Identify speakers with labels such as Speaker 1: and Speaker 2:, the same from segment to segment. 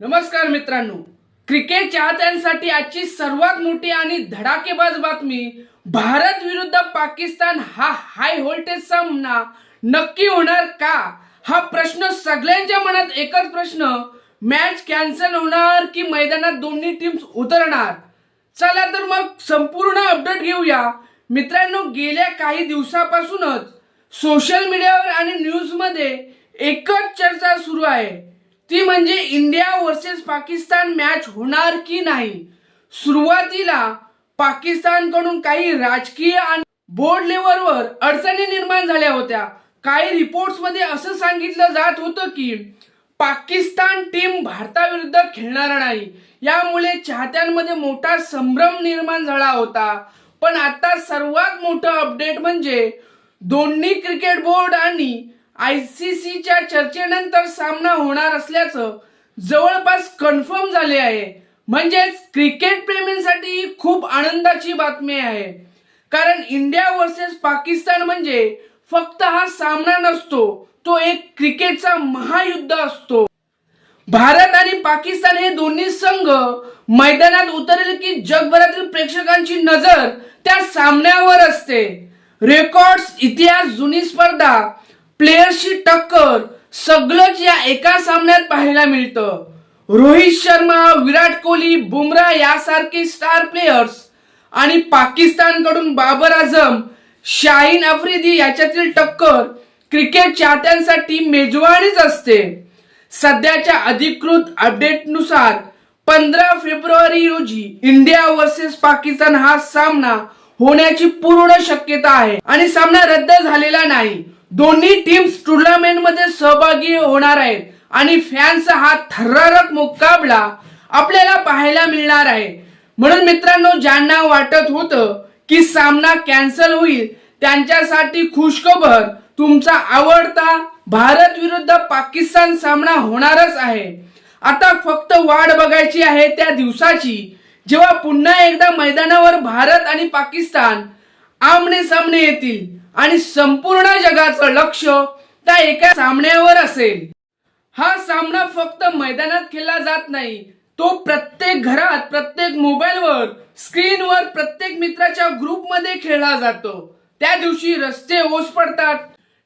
Speaker 1: नमस्कार मित्रांनो, क्रिकेट चाहत्यांसाठी आजची सर्वात मोठी आणि धडाकेबाज बातमी. भारत विरुद्ध पाकिस्तान हा हाय व्होल्टेज सामना नक्की होणार का? हा प्रश्न सगळ्यांच्या मनात एकच प्रश्न, मॅच कॅन्सल होणार की मैदानात दोन्ही टीम्स उतरणार? चला तर मग संपूर्ण अपडेट घेऊया. मित्रांनो, गेल्या काही दिवसापासूनच सोशल मीडियावर आणि न्यूज मध्ये एकच चर्चा सुरू आहे, ती म्हणजे इंडिया वर्सेस पाकिस्तान मॅच होणार की नाही. सुरुवातीला पाकिस्तानकडून काही राजकीय आणि बोर्ड लेवलवर अडचणी निर्माण झाल्या होत्या. काही रिपोर्ट्स मध्ये असं सांगितलं जात होतं की पाकिस्तान टीम भारताविरुद्ध खेळणार नाही, यामुळे चाहत्यांमध्ये मोठा संभ्रम निर्माण झाला होता. पण आता सर्वात मोठं अपडेट म्हणजे दोन्ही क्रिकेट बोर्ड आणि आयसीसीच्या चर्चेनंतर सामना होणार असल्याचं जवळपास कन्फर्म झाले आहे. म्हणजेच क्रिकेट प्रेमींसाठी खूप आनंदाची बातमी आहे, कारण इंडिया वर्सेस पाकिस्तान म्हणजे फक्त हा सामना नसतो, तो एक क्रिकेटचा महायुद्ध असतो. भारत आणि पाकिस्तान हे दोन्ही संघ मैदानात उतरले की जगभरातील प्रेक्षकांची नजर त्या सामन्यावर असते. रेकॉर्ड्स, इतिहास, जुनी स्पर्धा, प्लेयर्सची टक्कर, सगळंच या एका सामन्यात पाहायला मिळतं. रोहित शर्मा, विराट कोहली, बुमराह यासारखे स्टार प्लेयर्स आणि पाकिस्तानकडून बाबर आझम, शाहीन आफ्रिदी याच्यातील टक्कर क्रिकेट चाहत्यांसाठी मेजवानीच असते. सध्याच्या अधिकृत अपडेटनुसार 15 फेब्रुवारी रोजी इंडिया वर्सेस पाकिस्तान हा सामना होण्याची पूर्ण शक्यता आहे आणि सामना रद्द झालेला नाही. दोन्ही टीम्स टुर्नामेंट मध्ये सहभागी होणार आहेत आणि फॅन्सचा हा थरारक मुकाबला आपल्याला पाहायला मिळणार आहे. म्हणून मित्रांनो, ज्यांना वाटत होतं की सामना कॅन्सल होईल त्यांच्यासाठी खुशखबर, तुमचा आवडता भारत विरुद्ध पाकिस्तान सामना होणारच आहे. आता फक्त वाट बघायची आहे त्या दिवसाची, जेव्हा पुन्हा एकदा मैदानावर भारत आणि पाकिस्तान आमने सामने येतील आणि संपूर्ण जगाचं लक्ष त्या एका सामन्यावर असेल. हा सामना फक्त मैदानात खेळला जात नाही, तो प्रत्येक घरात, प्रत्येक मोबाईलवर, स्क्रीनवर, प्रत्येक मित्राच्या ग्रुपमध्ये खेळला जातो. त्या दिवशी रस्ते ओस पडतात,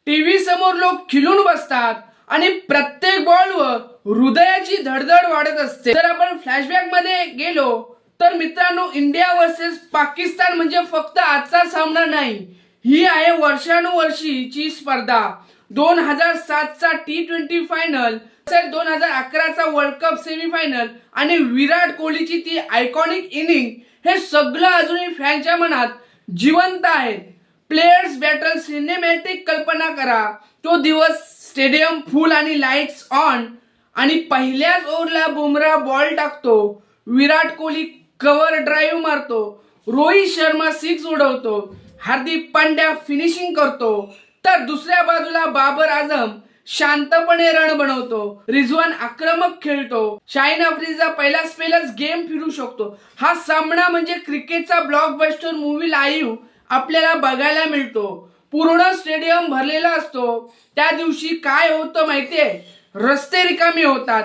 Speaker 1: टीव्ही समोर लोक खिलून बसतात आणि प्रत्येक बॉलवर हृदयाची धडधड वाढत असते. जर आपण फ्लॅशबॅक मध्ये गेलो तर मित्रांनो, इंडिया वर्सेस पाकिस्तान म्हणजे फक्त आजचा सामना नाही, ही आहे वर्षानुवर्षीची स्पर्धा. 2007 चा T20 फायनल, 2011 चा वर्ल्ड कप सेमीफायनल आणि विराट कोहलीची ती आयकॉनिक इनिंग, हे सगळं अजूनही फॅनच्या मनात जिवंत आहे. प्लेयर्स बॅटल सिनेमॅटिक कल्पना करा. तो दिवस, स्टेडियम फुल आणि लाईट्स ऑन, आणि पहिल्याच ओव्हरला बुमराह बॉल टाकतो, विराट कोहली कव्हर ड्राईव्ह मारतो, रोहित शर्मा सिक्स उडवतो, हार्दिक पांड्या फिनिशिंग करतो, तर दुसऱ्या बाजूला बाबर आझम शांतपणे रन बनवतो, रिझवान आक्रमक खेळतो, शाहीन आफ्रिदीचा पहिला स्पेलच गेम फिरू शकतो. हा सामना म्हणजे क्रिकेटचा ब्लॉकबस्टर मूवी लाईव्ह आपल्याला बघायला मिळतो. पूर्ण स्टेडियम भरलेला असतो. त्या दिवशी काय होतं माहितीये? रस्ते रिकामे होतात,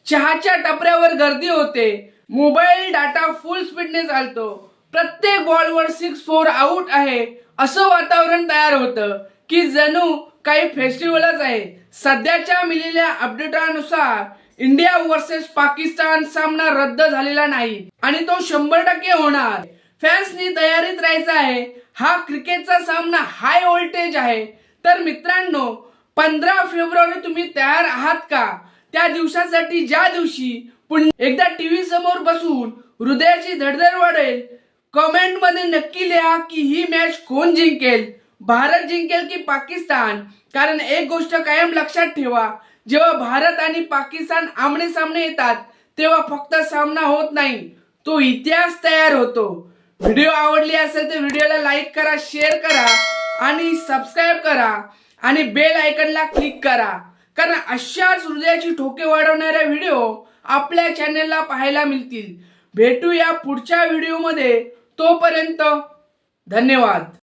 Speaker 1: चहाच्या टपऱ्यावर गर्दी होते, मोबाईल डाटा फुल स्पीडने चालतो, प्रत्येक बॉलवर 6-4 आउट आहे असं वातावरण तयार होतं की जणू काही फेस्टिवलच आहे. सध्याच्या मिळालेल्या अपडेटानुसार इंडिया वर्सेस पाकिस्तान सामना रद्द झालेला नाही आणि तो 100% होणार. फॅन्सनी तयारीत राहायचं आहे. हा क्रिकेटचा सामना हाय व्होल्टेज आहे. तर मित्रांनो, 15 फेब्रुवारी तुम्ही तयार आहात का त्या दिवसासाठी, ज्या दिवशी पुन्हा एकदा टीव्ही समोर बसून हृदयाची धडधड वाढेल? कमेंट मध्ये नक्की लिहा की ही मॅच कोण जिंकेल, भारत जिंकेल की पाकिस्तान. कारण एक गोष्ट कायम लक्षात ठेवा, जेव्हा भारत आणि पाकिस्तान आमने सामने येतात तेव्हा फक्त सामना होत नाही, तो इतिहास तयार होतो. व्हिडिओ आवडली असेल तर व्हिडिओला लाईक करा, शेअर करा आणि सबस्क्राईब करा आणि बेल आयकॉनला क्लिक करा, कारण अशाच हृदयाची ठोके वाढवणाऱ्या व्हिडिओ आपल्या चॅनलला पाहायला मिळतील. भेटूया पुढच्या व्हिडिओमध्ये. तोपर्यंत धन्यवाद.